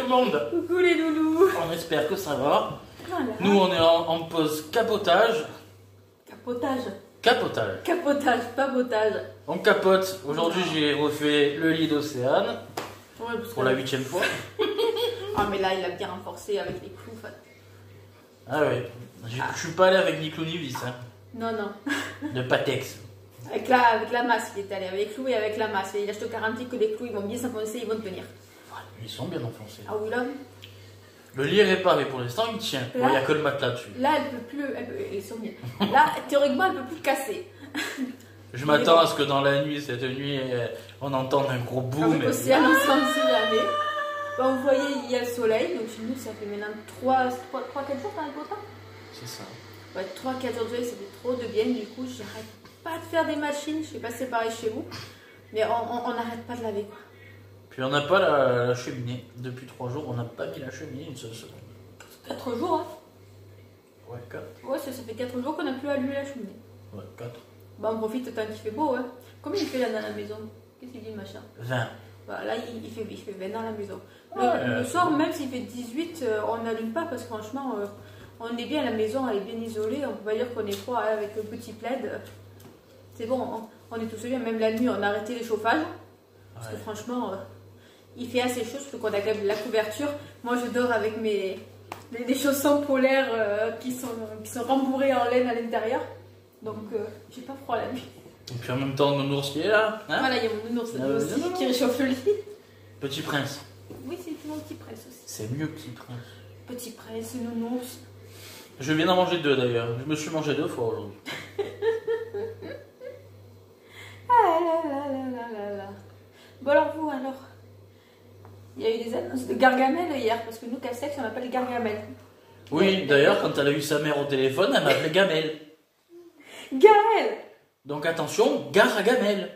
le monde. Coucou les loulous. On espère que ça va. Voilà. Nous on est en pause capotage. Capotage. Capotage. Capotage, pas potage. On capote. Aujourd'hui j'ai refait le lit d'Océane. Ouais, parce Pour que- la 8e fois. Ah mais là il a bien renforcé avec les clous. Ah ouais. Je suis pas allé avec ni clou ni vis. Hein. Non, non. De Patex. Avec la masse il est allé, avec les clous et avec la masse. Et là je te garantis que les clous ils vont bien s'enfoncer, ils vont tenir. Ils sont bien enfoncés. Ah oui là. Le lit est réparé pour l'instant, il tient. Bon, il n'y a que le matelas dessus. Là elle peut plus. Ils sont bien. Là théoriquement elle peut plus casser. Je m'attends à ce que dans la nuit, cette nuit, on entende un gros boom. Avec Océane ensemble si jamais. Bon, vous voyez il y a le soleil. Donc chez nous ça fait maintenant 3-4 jours dans le beau temps. C'est ça. Ouais, 3-4 jours de soleil, ça fait trop de bien. Du coup, j'arrête pas de faire des machines. Je sais pas si c'est pareil chez vous. Mais on n'arrête pas de laver. Quoi. Puis on n'a pas la cheminée. Depuis 3 jours, on n'a pas mis la cheminée une seule seconde. 4 jours, hein. Ouais, 4. Ouais, ça fait 4 jours qu'on n'a plus allumé la cheminée. Ouais, 4. Bah, on profite tant qu'il fait beau, hein. Combien il fait là dans la maison? Qu'est-ce qu'il dit, le machin? 20. Voilà, là, il fait 20 dans la maison. Ouais, Le soir, même s'il fait 18, on n'allume pas parce que franchement, on est bien à la maison, elle est bien isolée. On peut pas dire qu'on est froid hein, avec le petit plaid. C'est bon, on est tous bien. Même la nuit, on a arrêté les chauffages. Parce que Ouais. franchement, il fait assez chaud, surtout qu'on a quand même la couverture. Moi, je dors avec des chaussons polaires qui sont rembourrés en laine à l'intérieur. Donc, j'ai pas froid la nuit. Et puis en même temps, nounours qui est là. Hein, Voilà, il y a mon nounours Ah, aussi non, non. qui réchauffe le lit. Petit prince. Oui, c'est mon petit prince aussi. C'est mieux que petit prince. Petit prince, nounours. Je viens d'en manger 2 d'ailleurs. Je me suis mangé 2 fois aujourd'hui. Ah là là là là là là. Bon alors vous alors, il y a eu des annonces de Gargamel hier parce que nous Castex on appelle Gargamel. Oui, d'ailleurs, quand elle a eu sa mère au téléphone, elle m'a appelé Gamel. Gaël. Donc attention, gare à Gamel.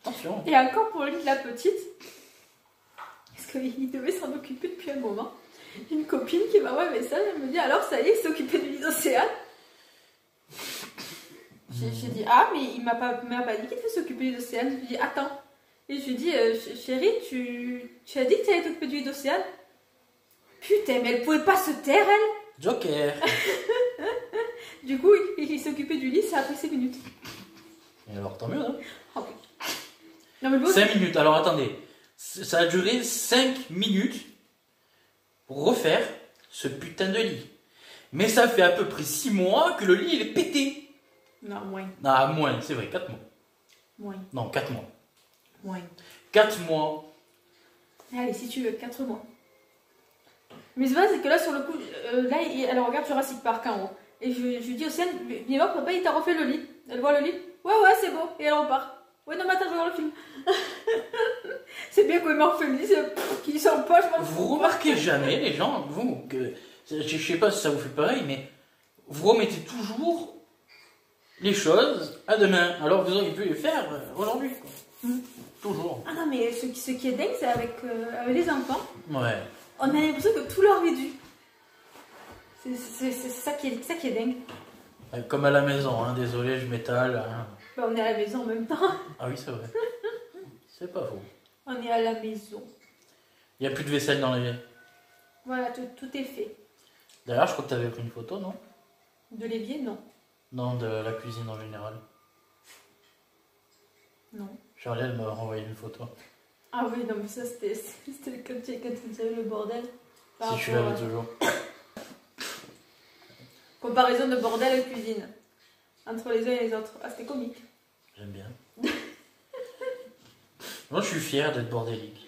Attention. Et encore pour lui la petite, parce qu'il devait s'en occuper depuis un moment. Une copine qui m'a envoyé un message, elle me dit alors ça y est, il s'est occupé du lit d'Océane. J'ai dit ah mais il m'a pas dit qu'il devait s'occuper du lit d'Océane. Je lui ai dit attends. Et je lui ai dit chérie tu as dit que tu allais t'occuper du lit d'Océane. Putain mais elle pouvait pas se taire elle. Joker. Du coup il s'est occupé du lit, ça a pris 5 minutes. Et alors, tant mieux, hein. Ah oui. Non mais le boss, 5 minutes. Alors attendez. Ça a duré 5 minutes pour refaire ce putain de lit. Mais ça fait à peu près 6 mois que le lit il est pété. non moins, Ah, moins, c'est vrai, 4 mois. moins, Non, 4 mois. moins. 4 mois. Allez si tu veux 4 mois. Mais c'est vrai c'est que là sur le coup, là elle regarde Jurassic Park en haut. Et je lui dis Océane, viens voir papa il t'a refait le lit. Elle voit le lit. Ouais c'est beau. Et elle repart. Ouais non mais attends je vais voir le film. C'est bien qu'on m'a refait le lit, qu'il s'en poche. Vous remarquez jamais, les gens, vous, que. Je sais pas si ça vous fait pareil, mais vous remettez toujours les choses à demain. Alors vous auriez pu les faire aujourd'hui. Quoi. Toujours. Ah non mais ce qui est dingue c'est avec les enfants, Ouais. on a l'impression que tout leur est dû. C'est ça qui est dingue. Comme à la maison, hein. Désolé, je m'étale. Hein. Bah, on est à la maison en même temps. Ah oui, c'est vrai. C'est pas faux. On est à la maison. Il n'y a plus de vaisselle dans l'évier. Voilà, tout est fait. D'ailleurs, je crois que tu avais pris une photo, non? De l'évier, non. Non, de la cuisine en général. Non. Charlie, elle m'a renvoyé une photo. Ah oui, non, mais ça, c'était quand tu avais le bordel. Par Si je rapport l'avais à- toujours. Comparaison de bordel et cuisine. Entre les uns et les autres. Ah, c'était comique. J'aime bien. Moi, je suis fier d'être bordélique.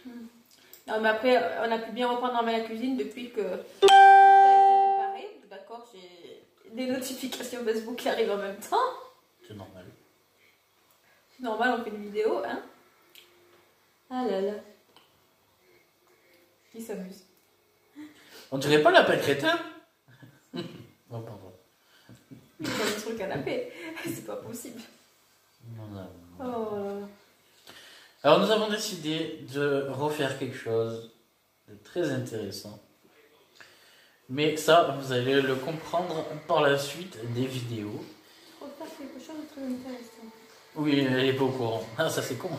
Non, mais après, on a pu bien reprendre en main la cuisine depuis que tout a été réparé. D'accord, j'ai des notifications Facebook qui arrivent en même temps. C'est normal. C'est normal, on fait une vidéo, hein. Ah là là. Qui s'amuse. On dirait pas l'appel crétin? Oh, pardon. Il est sur le canapé. C'est pas possible. Non, non, non. Oh là là. Alors, nous avons décidé de refaire quelque chose de très intéressant. Mais ça, vous allez le comprendre par la suite des vidéos. Refaire quelque chose de très intéressant. Oui, elle est pas au courant. Ah, ça c'est con.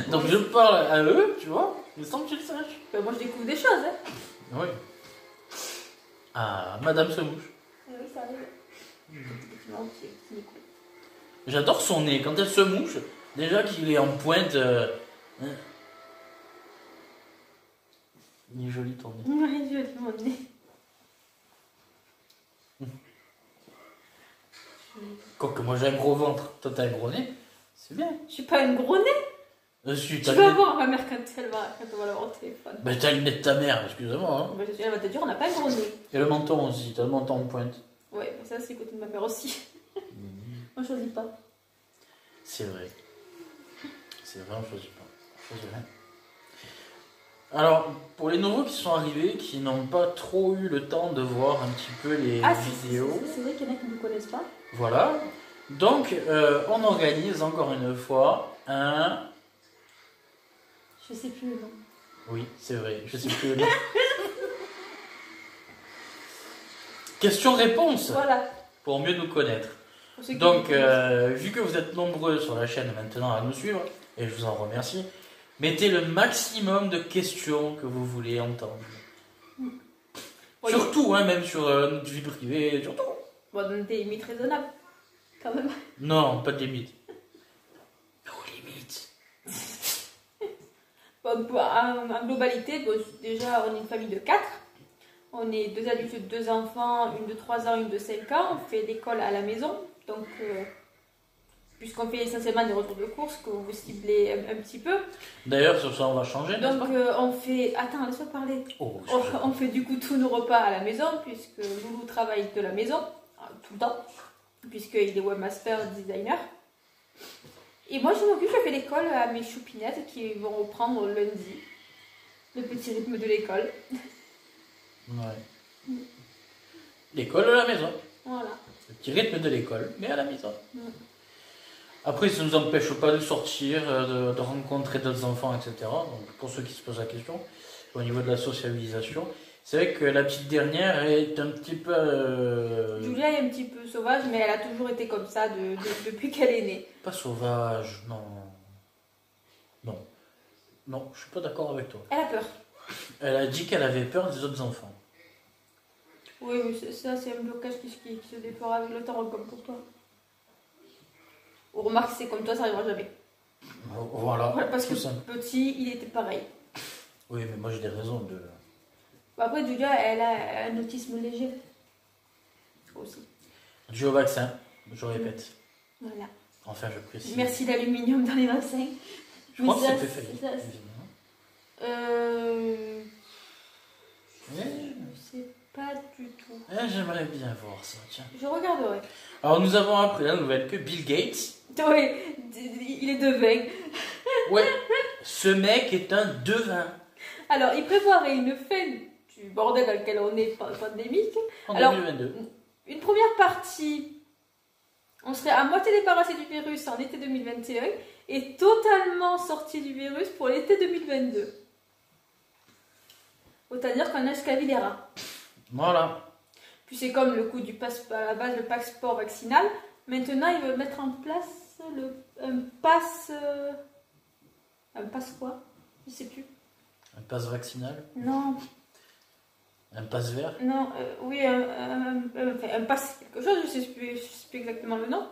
Donc je parle à eux, tu vois. Mais sans que tu le saches. Ben, moi, je découvre des choses, hein. Oui. Ah, Madame Semouche. Oui, ça arrive. Effectivement, c'est cool. J'adore son nez. Quand elle se mouche, déjà qu'il est en pointe. Hein. Il est joli ton nez. Oui, joli, mon nez. Quoique moi j'ai un gros ventre, toi t'as un gros nez, c'est bien. Je suis pas une gros nez. Tu Tu vas voir ma mère quand on va l'avoir au téléphone. Bah t'as le nez de ta mère, excuse-moi. Hein. Bah, elle va te dire, on n'a pas un gros nez. Et le menton aussi, t'as le menton en pointe. Ouais, mais ça c'est le côté de ma mère aussi. Moi je choisis pas. C'est vrai. C'est vrai, on choisit pas. On choisit rien. Alors, pour les nouveaux qui sont arrivés, qui n'ont pas trop eu le temps de voir un petit peu les vidéos. C'est vrai qu'il y en a qui ne me connaissent pas. Voilà. Donc, on organise encore une fois un... Je sais plus le nom. Oui, c'est vrai, je sais plus le nom. Question-réponse. Voilà. Pour mieux nous connaître. Donc, vu que vous êtes nombreux sur la chaîne maintenant à nous suivre, et je vous en remercie, mettez le maximum de questions que vous voulez entendre. oui. Surtout, hein, même sur notre vie privée, surtout. Bon, donne des limites raisonnables. Quand même. Non, pas de limite. No limite. Bon, en globalité, bon, déjà, on est une famille de 4. On est 2 adultes, 2 enfants, une de 3 ans, une de 5 ans. On fait l'école à la maison. Donc, puisqu'on fait essentiellement des retours de course, que vous ciblez un petit peu. D'ailleurs, sur ça, on va changer. Donc, on fait... Attends, laisse-moi parler. Oh, On fait du coup tous nos repas à la maison, puisque Loulou travaille de la maison, tout le temps, puisqu'il est webmaster, designer. Et moi, je fais l'école à mes choupinettes qui vont reprendre lundi le petit rythme de l'école. Ouais. L'école à la maison. Voilà. Le petit rythme de l'école, mais à la maison. Mm. Après, ça ne nous empêche pas de sortir, de rencontrer d'autres enfants, etc. Donc, pour ceux qui se posent la question, au niveau de la socialisation, c'est vrai que la petite dernière est un petit peu... Julia est un petit peu sauvage, mais elle a toujours été comme ça depuis qu'elle est née. Pas sauvage, non. Non. Non, je suis pas d'accord avec toi. Elle a peur. Elle a dit qu'elle avait peur des autres enfants. Oui, ça c'est un blocage qui se déploiera avec le temps, comme pour toi. On remarque que c'est comme toi, ça n'arrivera jamais. Voilà, Parce que tout simple. petit, il était pareil. Oui, mais moi j'ai des raisons de... Après, Julia, elle a un autisme léger. Aussi. Dû au vaccin, je répète. Voilà. Enfin, je précise. Merci l'aluminium dans les vaccins. Je crois que c'était failli. Je sais pas du tout. J'aimerais bien voir ça, tiens. Je regarderai. Alors, nous avons appris la nouvelle que Bill Gates... Oui, il est devin. Ouais, ce mec est un devin. Alors, il prévoirait une fin du bordel dans lequel on est pandémique. En Alors, 2022. Une première partie, on serait à moitié débarrassé du virus en été 2021 et totalement sorti du virus pour l'été 2022. C'est-à-dire qu'on a jusqu'à Vilera. Voilà. Puis c'est comme le coup du à la base le passeport vaccinal. Maintenant, ils veulent mettre en place un pass quoi? Je sais plus. Un pass vaccinal. Non. Un pass vert. Non, oui, un pass quelque chose, je sais plus exactement le nom.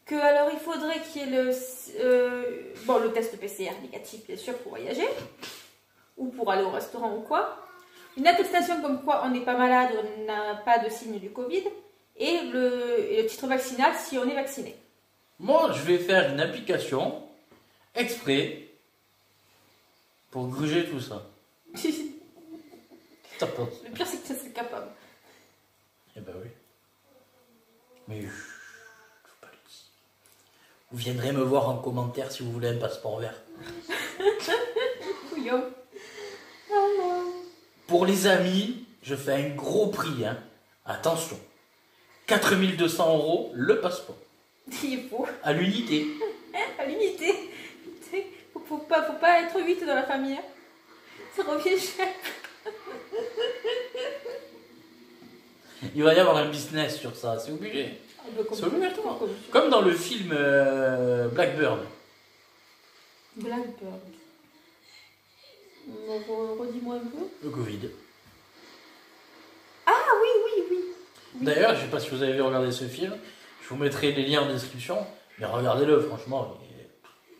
Que alors il faudrait qu'il y ait le test PCR négatif bien sûr pour voyager ou pour aller au restaurant ou quoi. Une attestation comme quoi on n'est pas malade, on n'a pas de signe du Covid et le titre vaccinal si on est vacciné. Moi, je vais faire une application exprès pour gruger tout ça. T'as pas. Le pire c'est que ça serait capable. Eh ben oui. Mais faut pas le dire. Vous viendrez me voir en commentaire si vous voulez un passeport vert. Couillon. Pour les amis, je fais un gros prix. Hein. Attention. 4200 € le passeport. Il est faux. À l'unité. À l'unité. Faut pas être 8 dans la famille. Hein. Ça revient cher. Il va y avoir un business sur ça, c'est obligé. C'est obligatoire. Comme dans le film Blackbird. Blackbird. redis-moi un peu. Le Covid. Ah oui. D'ailleurs, je sais pas si vous avez regardé ce film, je vous mettrai les liens en description, mais regardez-le, franchement,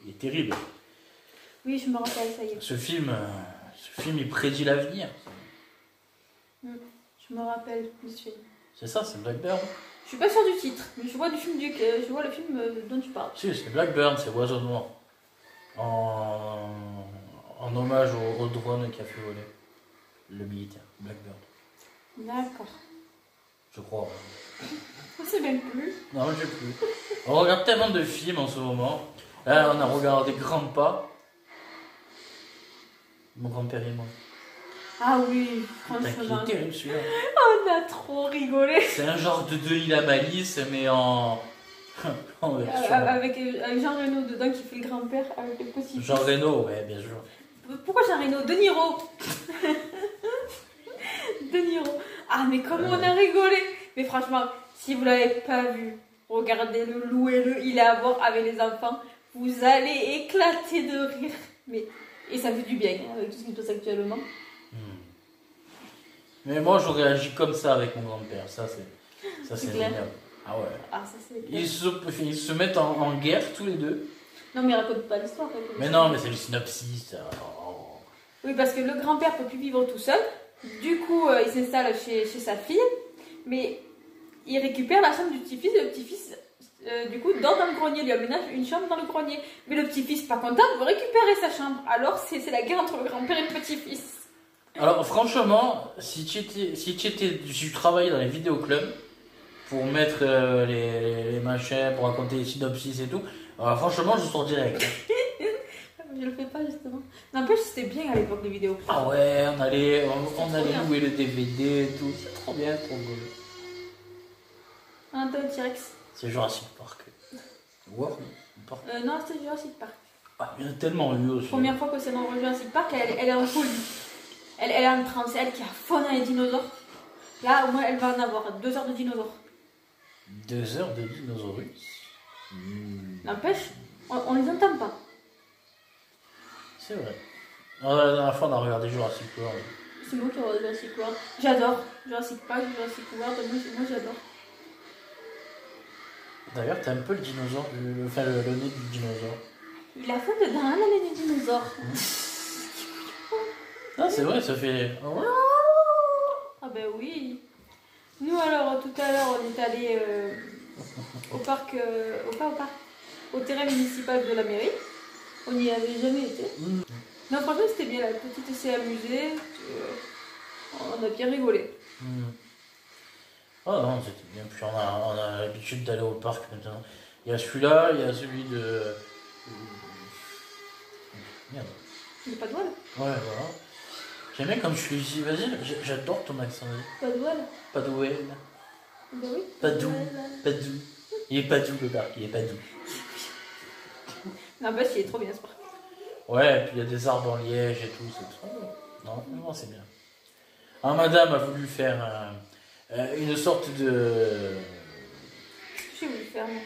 il est terrible. Oui, je me rappelle, ça y est. Ce film, il prédit l'avenir. Je me rappelle de ce film. C'est ça, c'est Blackbird. Je suis pas sûre du titre, mais je vois le film dont tu parles. Si, c'est Blackbird, c'est Oiseau Noir. En hommage au drone qui a fait voler le militaire, Blackbird. D'accord. Je crois. Je sais même plus. Non, je sais plus. On regarde tellement de films en ce moment. Là, on a regardé Grands Pas. Mon grand-père et moi. Ah oui, Putain, franchement. qui est terrible celui-là. On a trop rigolé. C'est un genre de Denis la Malice, mais en version. Avec Jean Reno dedans qui fait le grand-père avec le petit. Jean Reno, ouais, bien sûr. Pourquoi Jean Reno? De Niro. De Niro. Ah, mais comment on a rigolé. Mais franchement, si vous l'avez pas vu, regardez-le, louez-le, il est à voir avec les enfants. Vous allez éclater de rire. Et ça fait du bien hein, avec tout ce qui se passe actuellement. Mais moi, je réagis comme ça avec mon grand-père. Ça, c'est clair. génial. Ah ouais. Ah, ça c'est. Ils se mettent en guerre tous les deux. Non, mais raconte pas l'histoire. Mais non, mais c'est le synopsis. Oh. Oui, parce que le grand-père peut plus vivre tout seul. Du coup, il s'installe chez sa fille. Mais il récupère la chambre du petit-fils. Et le petit-fils, du coup, dort dans le grenier. Il lui aménage une chambre dans le grenier. Mais le petit-fils, pas content, veut récupérer sa chambre. Alors, c'est la guerre entre le grand-père et le petit-fils. Alors, franchement, si tu travaillais dans les vidéoclubs pour mettre les machins, pour raconter les synopsis et tout, franchement, je sors direct. Je le fais pas, justement. N'empêche, c'était bien à l'époque des vidéos. Ah ouais, on allait louer le DVD et tout. C'est trop bien, trop beau. Un T-Rex. C'est Jurassic Park. World Park. Non, c'était Jurassic Park. Ah, il y en a tellement eu aussi. Première fois que c'est dans Jurassic Park, elle est en folie. Elle est en transe, c'est elle qui a fond dans les dinosaures. Là, au moins, elle va en avoir 2 heures de dinosaures. 2 heures de dinosaures. N'empêche, on les entend pas. C'est vrai. La dernière fois, on a regardé Jurassic World. C'est moi qui regarde Jurassic World. J'adore Jurassic Park, Jurassic World, moi j'adore. D'ailleurs, t'as un peu le dinosaure, le nez du dinosaure. Il a fond dedans, hein, l'année du dinosaure. Ah, c'est vrai, ça fait. Ah ben oui. Nous alors, tout à l'heure, on est allé au parc, au terrain municipal de la mairie. On n'y avait jamais été. Non, franchement, c'était bien. La petite s'est amusée. On a bien rigolé. Oh non, c'était bien. Puis on a l'habitude d'aller au parc maintenant. Il y a celui-là, il y a celui de. Merde. Il n'y a pas de voile. Ouais, voilà. J'aime bien comme je suis ici. Vas-y, j'adore ton accent. Pas de voile. Pas de well. Ben oui. Pas doux. Pas doux. Il est pas doux le parc, il est pas doux. Non, bah, il est trop bien ce parc. Ouais, et puis il y a des arbres en liège et tout, c'est trop beau. Non, c'est bien. Alors madame a voulu faire une sorte de... Qu'est-ce que j'ai voulu faire, moi?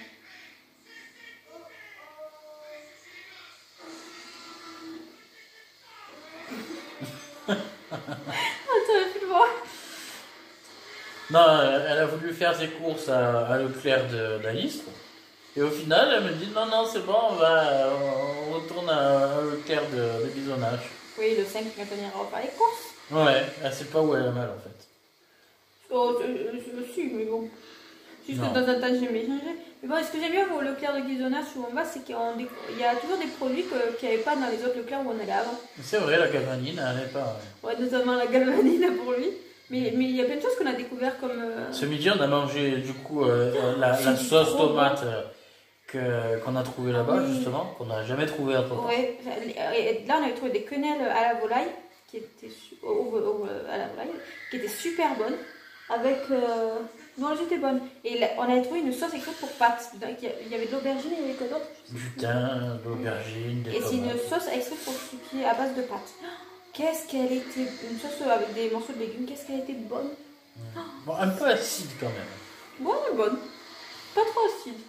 Attends, plus le voir. Non, elle a voulu faire ses courses à Leclerc d'Aistre. Et au final, elle me dit non, c'est bon, on retourne à Leclerc de Bisonnage. Oui, le 5, quand on ira faire les courses. Ouais, elle sait pas où elle a mal en fait. Oh, si, mais bon. Juste que de temps en temps, j'aime échanger. Mais bon, ce que j'aime bien au Leclerc de Guisonnage où on va, c'est qu'il y a toujours des produits qu'il n'y avait pas dans les autres Leclerc où on allait avant. C'est vrai, la galvanine, elle n'est pas. Ouais, notamment la galvanine pour lui. Mais il y a plein de choses qu'on a découvert comme. Ce midi, on a mangé du coup la sauce tomate qu'on a trouvée là-bas, justement, qu'on n'a jamais trouvée à Port. Ouais, là on avait trouvé des quenelles à la volaille qui étaient, à la volaille, qui étaient super bonnes. Avec. Non, elles étaient bonnes. Et là, on avait trouvé une sauce écrite pour pâtes. Il y avait de l'aubergine et il y avait quoi d'autre? Du thym, de l'aubergine, des tomates. Et c'est une sauce extraite pour ce qui est à base de pâtes. Qu'est-ce qu'elle était. Une sauce avec des morceaux de légumes, qu'est-ce qu'elle était bonne. Bon, un peu acide quand même. Bonne, mais bonne. Pas trop acide.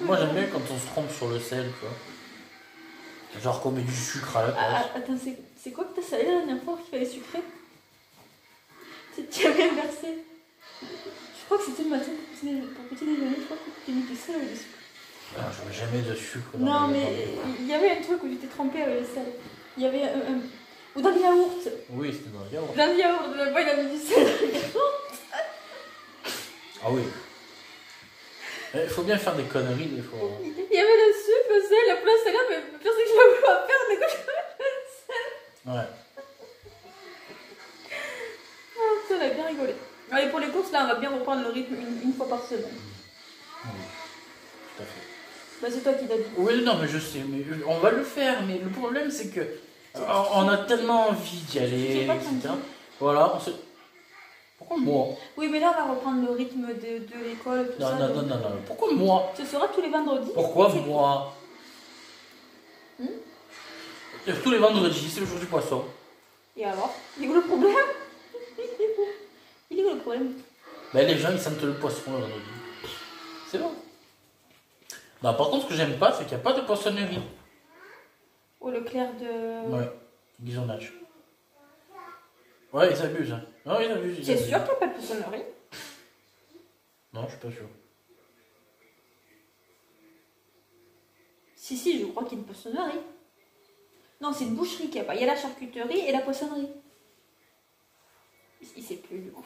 Moi j'aime bien quand on se trompe sur le sel, tu vois. Genre qu'on met du sucre à la place. Attends, C'est quoi que t'as salé la dernière fois qu'il fallait sucrer? Tu avais inversé. Je crois que c'était le matin pour petit déjeuner, je crois que tu mis du sel avec du sucre. Ah, je mets jamais de sucre. Non, mais il y avait un truc où j'étais trempée avec le sel. Il y avait un... Ou dans le yaourt. Oui, c'était dans le yaourt. Dans le yaourt, le boy il a mis du sel. Ah oui. Il faut bien faire des conneries des fois. Il y avait le sucre, le sel, la place salade, mais le pire c'est que je l'avais pas faire, du coup je Ouais. ça, on a bien rigolé. Allez, pour les courses, là, on va bien reprendre le rythme une fois par semaine. Oui, tout à fait. Bah, c'est toi qui l'as dit. Oui, non, mais je sais, mais on va le faire. Mais le problème, c'est que on a tellement envie d'y aller, etc. Voilà, on se... Pourquoi moi? Oui, mais là, on va reprendre le rythme de l'école, tout ça. Non, non. Pourquoi moi? Ce sera tous les vendredis. Pourquoi moi? Tous les vendredis, c'est le jour du poisson. Et alors? Il est où le problème? Il est où le problème? Ben, les gens, ils sentent le poisson le vendredi. C'est bon. Non, par contre, ce que j'aime pas, c'est qu'il n'y a pas de poissonnerie. Oh, le clair de... Ouais, Guisonnage. Ouais, ils abusent. Hein. Non, ils abusent. C'est sûr qu'il n'y a pas de poissonnerie? Non, je suis pas sûr. Si, je crois qu'il y a une poissonnerie. Non, c'est une boucherie qu'il n'y a pas. Il y a la charcuterie et la poissonnerie. Il sait plus, du coup.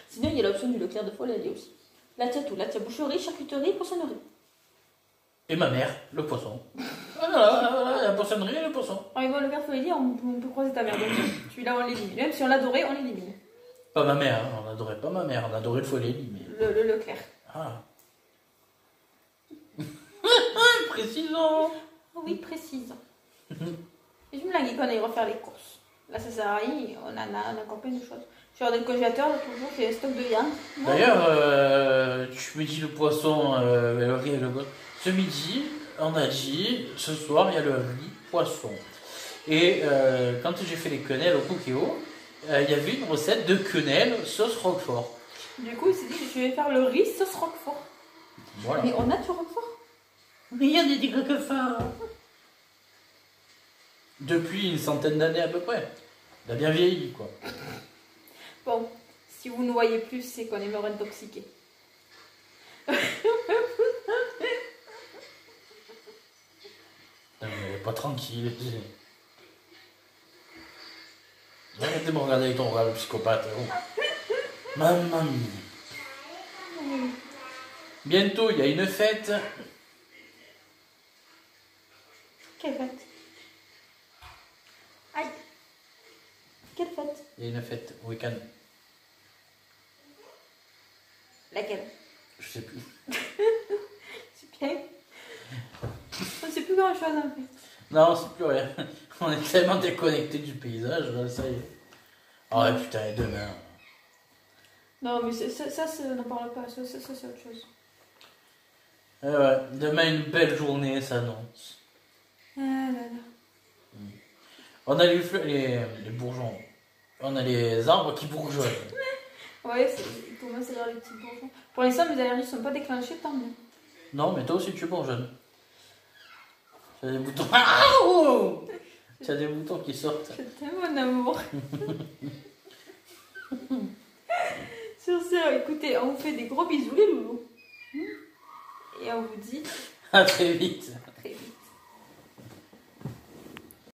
Sinon, il y a l'option du Leclerc de Follet aussi. Là, tu as tout. Là, tu as boucherie, charcuterie, poissonnerie. Et ma mère, le poisson. Voilà, la poissonnerie et le poisson. Alors, ils vont le faire Follet, on peut croiser ta mère. Donc, celui-là, on l'élimine. Même si on l'adorait, on l'élimine. Pas ma mère, hein. On n'adorait pas ma mère, on adorait le follet, mais... Le Leclerc. Ah. Précisons. Oui, précise. Et je me langue qu'on aille refaire les courses. Là, ça sert à rien, on a encore plein de choses. Je suis hors le congélateur, là, toujours, j'ai un stock de viande. D'ailleurs, tu me dis le poisson, le riz et le poisson. Ce midi, on a dit, ce soir, il y a le riz poisson. Et quand j'ai fait les quenelles au Cookéo, il y avait une recette de quenelles sauce roquefort. Du coup, il s'est dit, je vais faire le riz sauce roquefort. Voilà. Mais on a du roquefort? Rien n'est dit roquefort. Depuis une centaine d'années à peu près. Il a bien vieilli, quoi. Bon, si vous ne voyez plus, c'est qu'on est mort intoxiqué. Non, mais pas tranquille. Arrête de me regarder avec ton regard de psychopathe. Oh. Maman mia. Bientôt, il y a une fête. Quelle fête? Aïe. Quelle fête? Il y a une fête au week-end. Laquelle? Je sais plus. C'est bien. On ne sait plus grand chose en fait. Non, c'est plus rien. On est tellement déconnecté du paysage, là, ça y est. Oh ouais, putain, et demain. Non, mais ça n'en parle pas. Ça, c'est autre chose. Ouais, demain, une belle journée s'annonce. Ah là là. On a les bourgeons. On a les arbres qui bourgeonnent. Ouais, il commence à y avoir les petits bourgeons. Pour l'instant, mes allergies ne sont pas déclenchées, tant mieux. Non, mais toi aussi, tu bourgeonnes. Tu as des boutons. Ah, oh, tu as des boutons qui sortent. Je t'aime, mon amour. Sur ce, écoutez, on vous fait des gros bisous, les loulous. Et on vous dit À très vite.